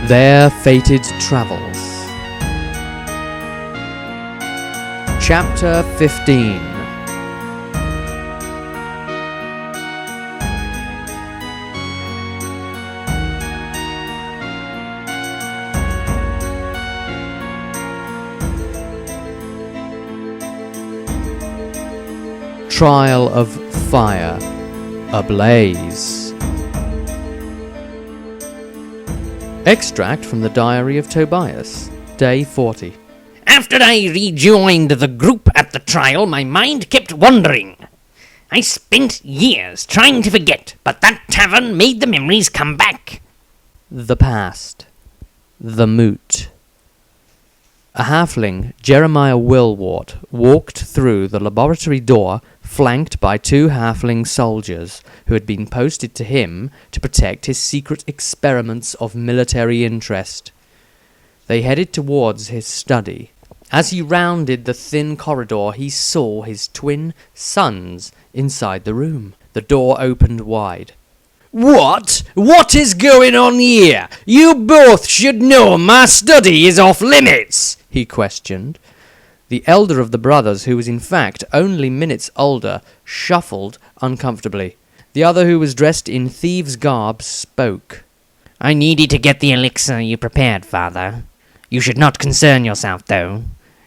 Their Fated Travels. Chapter 15. Trial of Fire Ablaze. Extract from the Diary of Tobias, Day 40. After I rejoined the group at the trial, my mind kept wandering. I spent years trying to forget, but that tavern made the memories come back. The past. The moot. A halfling, Jeremiah Willwart, walked through the laboratory door, flanked by two halfling soldiers who had been posted to him to protect his secret experiments of military interest. They headed towards his study. As he rounded the thin corridor, he saw his twin sons inside the room. The door opened wide. What? What is going on here? You both should know my study is off limits, he questioned. The elder of the brothers, who was in fact only minutes older, shuffled uncomfortably. The other, who was dressed in thieves' garb, spoke. I needed to get the elixir you prepared, Father. You should not concern yourself, though.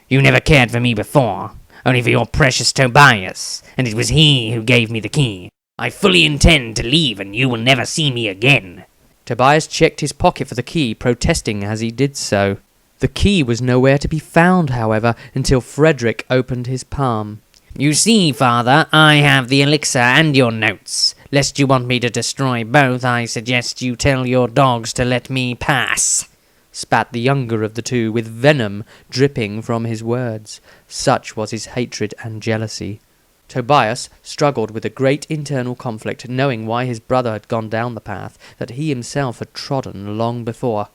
You never cared for me before, only for your precious Tobias, and it was he who gave me the key. I fully intend to leave, and you will never see me again. Tobias checked his pocket for the key, protesting as he did so. The key was nowhere to be found, however, until Frederick opened his palm. You see, Father, I have the elixir and your notes. Lest you want me to destroy both, I suggest you tell your dogs to let me pass, spat the younger of the two, with venom dripping from his words. Such was his hatred and jealousy. Tobias struggled with a great internal conflict, knowing why his brother had gone down the path that he himself had trodden long before.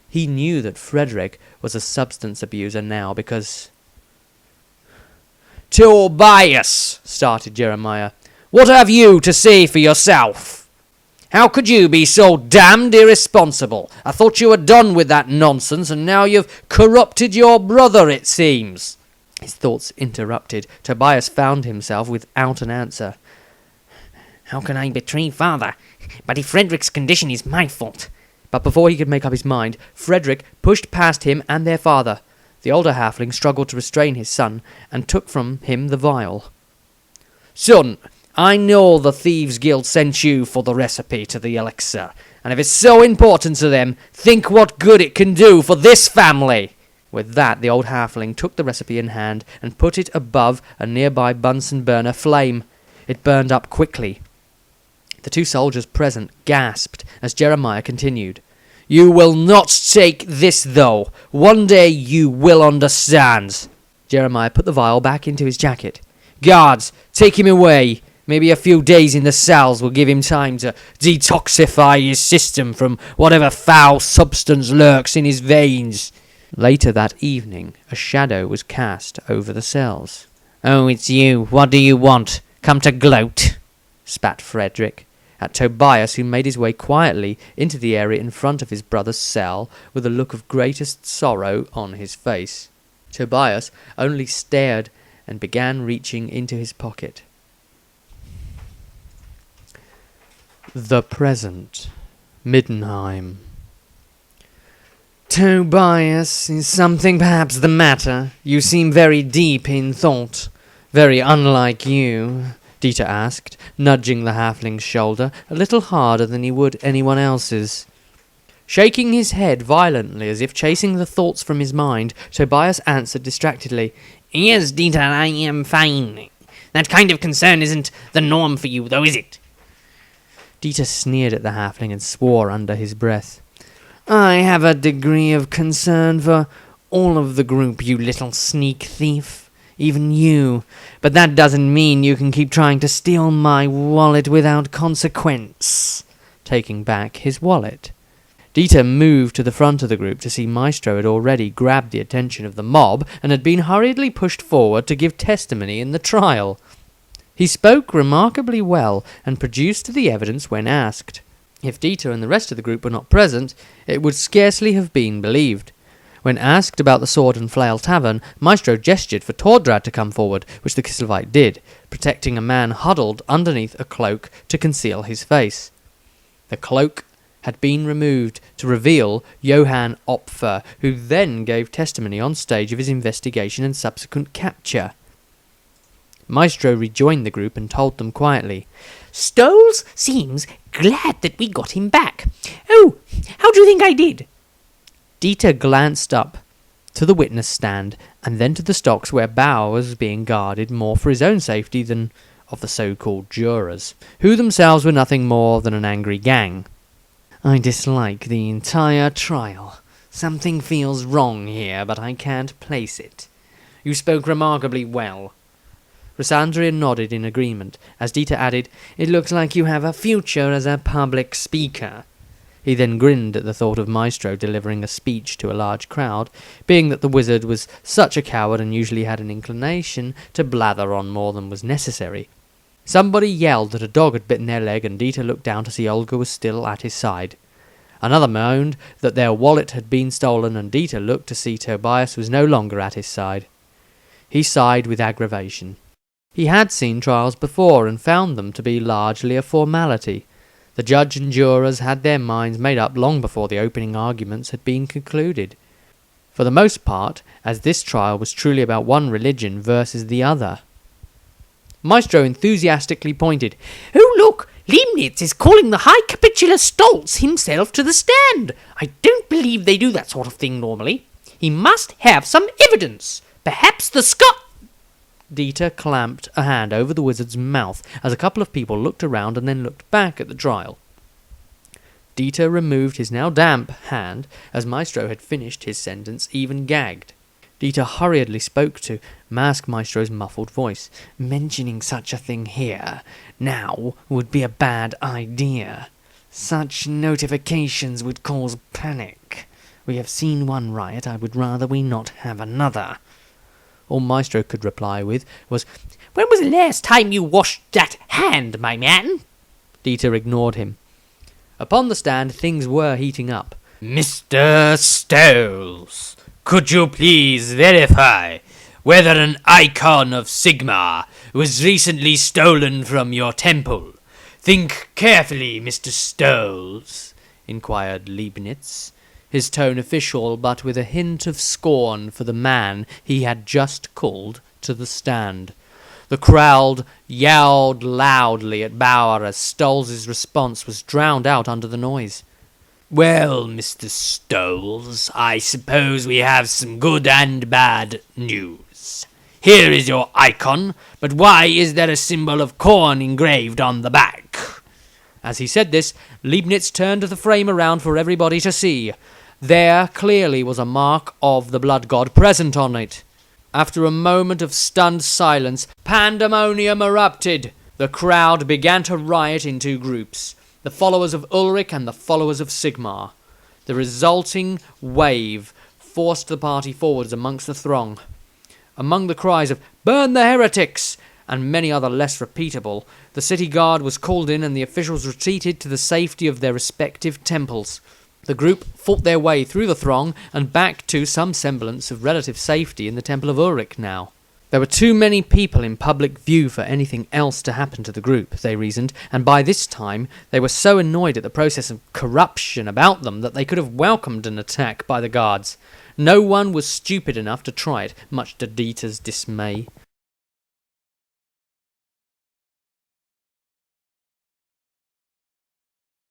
He knew that Frederick was a substance abuser now because... Tobias, started Jeremiah, what have you to say for yourself? How could you be so damned irresponsible? I thought you were done with that nonsense, and now you've corrupted your brother, it seems. His thoughts interrupted. Tobias found himself without an answer. How can I betray Father? But if Frederick's condition is my fault. But before he could make up his mind, Frederick pushed past him and their father. The older halfling struggled to restrain his son, and took from him the vial. Son, I know the Thieves' Guild sent you for the recipe to the elixir, and if it's so important to them, think what good it can do for this family. With that, the old halfling took the recipe in hand and put it above a nearby Bunsen burner flame. It burned up quickly. The two soldiers present gasped as Jeremiah continued. You will not take this, though. One day you will understand. Jeremiah put the vial back into his jacket. Guards, take him away. Maybe a few days in the cells will give him time to detoxify his system from whatever foul substance lurks in his veins. Later that evening, a shadow was cast over the cells. Oh, it's you. What do you want? Come to gloat? Spat Frederick at Tobias, who made his way quietly into the area in front of his brother's cell with a look of greatest sorrow on his face. Tobias only stared and began reaching into his pocket. The present. Middenheim. Tobias, is something perhaps the matter? You seem very deep in thought. Very unlike you, Dieter asked, nudging the halfling's shoulder a little harder than he would anyone else's. Shaking his head violently as if chasing the thoughts from his mind, Tobias answered distractedly, Yes, Dieter, I am fine. That kind of concern isn't the norm for you, though, is it? Dieter sneered at the halfling and swore under his breath. I have a degree of concern for all of the group, you little sneak thief. Even you. But that doesn't mean you can keep trying to steal my wallet without consequence. Taking back his wallet. Dieter moved to the front of the group to see Maestro had already grabbed the attention of the mob and had been hurriedly pushed forward to give testimony in the trial. He spoke remarkably well and produced the evidence when asked. If Dieter and the rest of the group were not present, it would scarcely have been believed. When asked about the Sword and Flail Tavern, Maestro gestured for Tordrad to come forward, which the Kisselvite did, protecting a man huddled underneath a cloak to conceal his face. The cloak had been removed to reveal Johann Opfer, who then gave testimony on stage of his investigation and subsequent capture. Maestro rejoined the group and told them quietly, "Stoles seems glad that we got him back. Oh, how do you think I did?" Dieter glanced up to the witness stand and then to the stocks where Bauer was being guarded more for his own safety than of the so-called jurors, who themselves were nothing more than an angry gang. "I dislike the entire trial. Something feels wrong here, but I can't place it. You spoke remarkably well." Rosandria nodded in agreement, as Dieter added, "It looks like you have a future as a public speaker." He then grinned at the thought of Maestro delivering a speech to a large crowd, being that the wizard was such a coward and usually had an inclination to blather on more than was necessary. Somebody yelled that a dog had bitten their leg, and Dieter looked down to see Olga was still at his side. Another moaned that their wallet had been stolen, and Dieter looked to see Tobias was no longer at his side. He sighed with aggravation. He had seen trials before and found them to be largely a formality. The judge and jurors had their minds made up long before the opening arguments had been concluded. For the most part, as this trial was truly about one religion versus the other. Maestro enthusiastically pointed. "Oh, look! Leibniz is calling the High Capitular Stolz himself to the stand. I don't believe they do that sort of thing normally. He must have some evidence. Perhaps the Scot—" Dieter clamped a hand over the wizard's mouth as a couple of people looked around and then looked back at the trial. Dieter removed his now damp hand as Maestro had finished his sentence, even gagged. Dieter hurriedly spoke to mask Maestro's muffled voice. "Mentioning such a thing here now would be a bad idea. Such notifications would cause panic. We have seen one riot, I would rather we not have another." All Maestro could reply with was, "When was the last time you washed that hand, my man?" Dieter ignored him. Upon the stand, things were heating up. "Mr. Stoles, could you please verify whether an icon of Sigmar was recently stolen from your temple? Think carefully, Mr. Stoles," inquired Leibniz, his tone official but with a hint of scorn for the man he had just called to the stand. The crowd yelled loudly at Bauer as Stolz's response was drowned out under the noise. "Well, Mr. Stoles, I suppose we have some good and bad news. Here is your icon, but why is there a symbol of corn engraved on the back?" As he said this, Leibniz turned the frame around for everybody to see. There clearly was a mark of the blood god present on it. After a moment of stunned silence, pandemonium erupted. The crowd began to riot in two groups, the followers of Ulrich and the followers of Sigmar. The resulting wave forced the party forwards amongst the throng. Among the cries of "Burn the heretics!" and many other less repeatable, the city guard was called in and the officials retreated to the safety of their respective temples. The group fought their way through the throng and back to some semblance of relative safety in the Temple of Ulrich now. There were too many people in public view for anything else to happen to the group, they reasoned, and by this time they were so annoyed at the process of corruption about them that they could have welcomed an attack by the guards. No one was stupid enough to try it, much to Dieter's dismay.